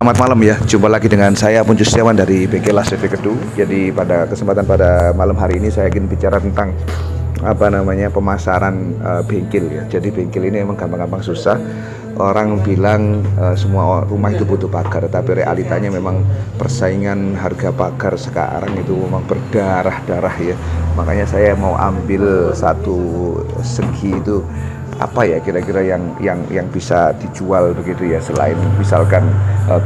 Selamat malam ya, jumpa lagi dengan saya Puncus Setiawan dari bengkel ACV Kedu. Jadi pada kesempatan pada malam hari ini saya ingin bicara tentang pemasaran bengkel ya. Jadi bengkel ini memang gampang-gampang susah. Orang bilang semua rumah itu butuh pagar, tapi realitanya memang persaingan harga pagar sekarang itu memang berdarah-darah ya. Makanya saya mau ambil satu segi itu apa ya kira-kira yang bisa dijual begitu ya, selain misalkan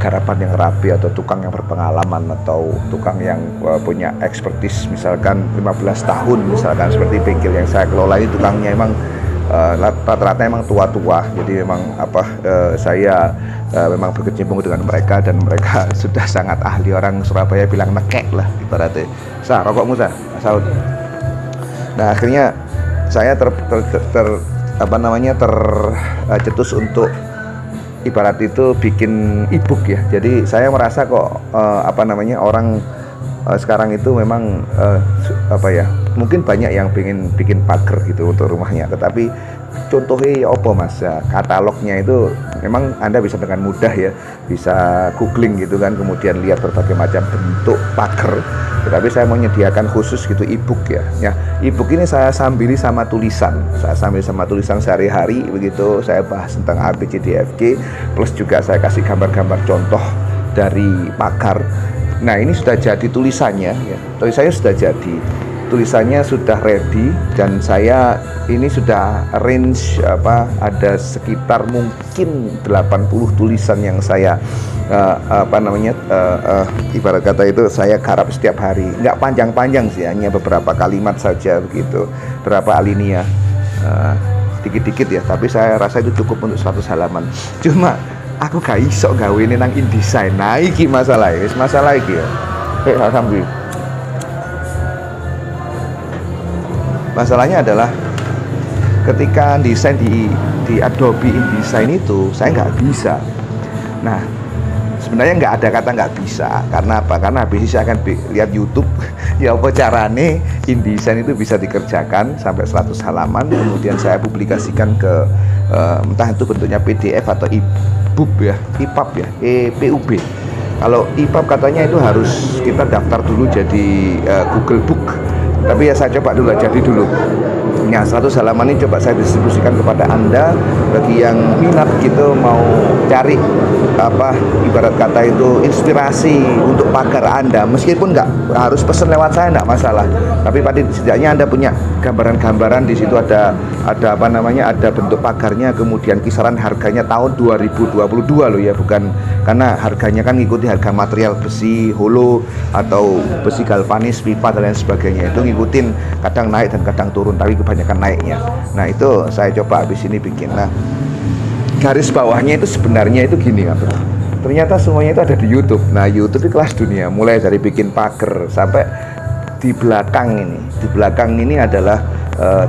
garapan yang rapi atau tukang yang berpengalaman atau tukang yang punya expertise misalkan 15 tahun misalkan seperti bengkel yang saya kelola ini tukangnya emang rata-rata emang tua-tua, jadi memang saya memang berkecimpung dengan mereka dan mereka sudah sangat ahli, orang Surabaya bilang nekek lah ibaratnya. Sah rokokmu sah saud. Nah akhirnya saya tercetus untuk ibarat itu bikin e-book ya. Jadi saya merasa kok orang sekarang itu memang mungkin banyak yang pengen bikin pagar gitu untuk rumahnya, tetapi contohnya ya apa mas ya, katalognya itu memang Anda bisa dengan mudah ya, bisa googling gitu kan, kemudian lihat berbagai macam bentuk pagar. Tetapi saya mau menyediakan khusus gitu e-book ya. E-book ini saya sambili sama tulisan, sehari-hari begitu. Saya bahas tentang ABCDFG, plus juga saya kasih gambar-gambar contoh dari pagar. Nah ini sudah jadi tulisannya ya, tulisannya sudah jadi, tulisannya sudah ready, dan saya ini sudah arrange ada sekitar mungkin 80 tulisan yang saya ibarat kata itu saya garap setiap hari. Nggak panjang-panjang sih, hanya beberapa kalimat saja begitu, berapa alinea, dikit-dikit ya, tapi saya rasa itu cukup untuk 100 halaman. Cuma aku gak iso gawe ini nang InDesign. Nah iki masalah iki ya. Alhamdulillah. Masalahnya adalah ketika desain di Adobe InDesign itu saya nggak bisa. Nah sebenarnya nggak ada kata nggak bisa, karena apa? Karena habis ini saya akan lihat YouTube ya apa carane InDesign itu bisa dikerjakan sampai 100 halaman, kemudian saya publikasikan ke entah itu bentuknya PDF atau e-book ya, EPUB ya, EPUB. Kalau EPUB katanya itu harus kita daftar dulu jadi Google Book, tapi ya saya coba dulu, jadi dulu. Nah 100 halaman ini coba saya distribusikan kepada Anda bagi yang minat gitu, mau cari ibarat kata itu inspirasi untuk pagar Anda, meskipun nggak harus pesen lewat saya, nggak masalah, tapi pada setidaknya Anda punya gambaran-gambaran. Di situ ada bentuk pagarnya, kemudian kisaran harganya tahun 2022 loh ya, bukan karena harganya kan ngikuti harga material besi holo atau besi galvanis, pipa dan lain sebagainya, itu ngikutin kadang naik dan kadang turun, tapi kebanyakan naiknya. Nah itu saya coba habis ini bikin. Nah garis bawahnya itu sebenarnya itu gini kan, ternyata semuanya itu ada di YouTube. Nah YouTube itu kelas dunia, mulai dari bikin pagar sampai di belakang ini adalah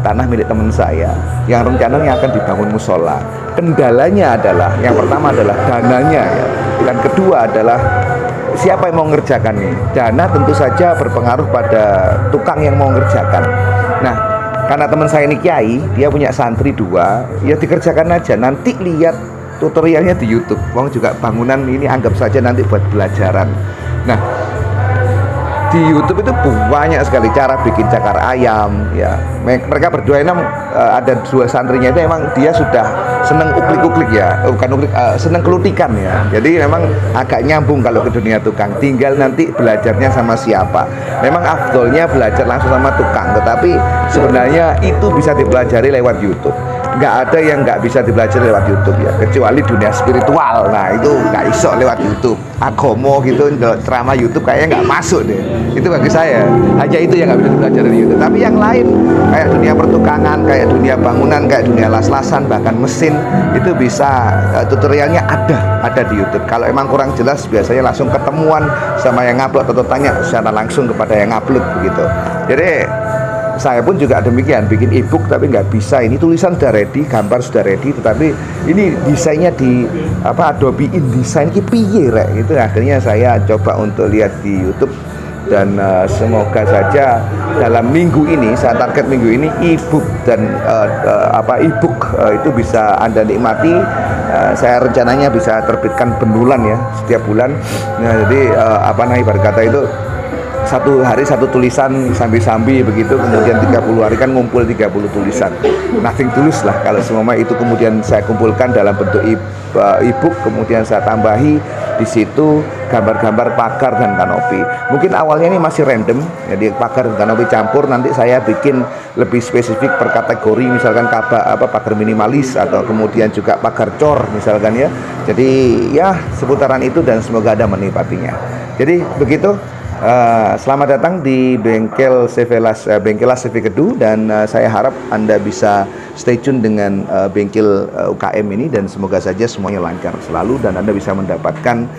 tanah milik teman saya yang rencananya akan dibangun musola. Kendalanya adalah, yang pertama adalah dananya ya, dan kedua adalah siapa yang mau ngerjakan ini. Dana tentu saja berpengaruh pada tukang yang mau ngerjakan. Nah karena teman saya ini kiai, dia punya santri 2, ya dikerjakan aja, nanti lihat tutorialnya di YouTube. Wong juga bangunan ini anggap saja nanti buat belajaran. Nah di YouTube itu banyak sekali cara bikin cakar ayam ya. Mereka berdua ini ada 2 santrinya itu emang dia sudah seneng uklik-uklik ya, bukan uklik, seneng kelutikan ya. Jadi memang agak nyambung kalau ke dunia tukang, tinggal nanti belajarnya sama siapa. Memang afdolnya belajar langsung sama tukang, tetapi sebenarnya itu bisa dipelajari lewat YouTube. Nggak ada yang nggak bisa dipelajari lewat YouTube ya, kecuali dunia spiritual. Nah itu nggak iso lewat YouTube. Agomo gitu, ceramah YouTube kayaknya nggak masuk deh. Itu bagi saya hanya itu yang nggak bisa dipelajari di YouTube. Tapi yang lain kayak dunia pertukangan, kayak dunia bangunan, kayak dunia las-lasan, bahkan mesin, itu bisa tutorialnya ada di YouTube. Kalau emang kurang jelas biasanya langsung ketemuan sama yang ngupload atau tanya secara langsung kepada yang ngupload begitu. Jadi saya pun juga demikian, bikin e-book tapi nggak bisa. Ini tulisan sudah ready, gambar sudah ready, tetapi ini desainnya di Adobe InDesign ki piye rek gitu. Akhirnya saya coba untuk lihat di YouTube dan semoga saja dalam minggu ini, saya target minggu ini e-book dan e-book itu bisa Anda nikmati. Saya rencananya bisa terbitkan bendulan ya setiap bulan. Nah, jadi ibarat kata itu satu hari satu tulisan sambil-sambil begitu, kemudian 30 hari kan ngumpul 30 tulisan, nothing tulus lah kalau semua itu kemudian saya kumpulkan dalam bentuk e-book, kemudian saya tambahi di situ gambar-gambar pagar dan kanopi. Mungkin awalnya ini masih random, jadi pagar dan kanopi campur, nanti saya bikin lebih spesifik per kategori, misalkan pagar minimalis atau kemudian juga pagar cor misalkan ya. Jadi ya seputaran itu dan semoga Anda menikmatinya. Jadi begitu. Selamat datang di bengkel Bengkelas CV Kedu, dan saya harap Anda bisa stay tune dengan bengkel UKM ini, dan semoga saja semuanya lancar selalu dan Anda bisa mendapatkan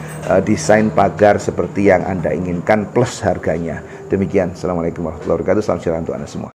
desain pagar seperti yang Anda inginkan plus harganya. Demikian, Assalamualaikum warahmatullahi wabarakatuh. Salam sejahtera untuk Anda semua.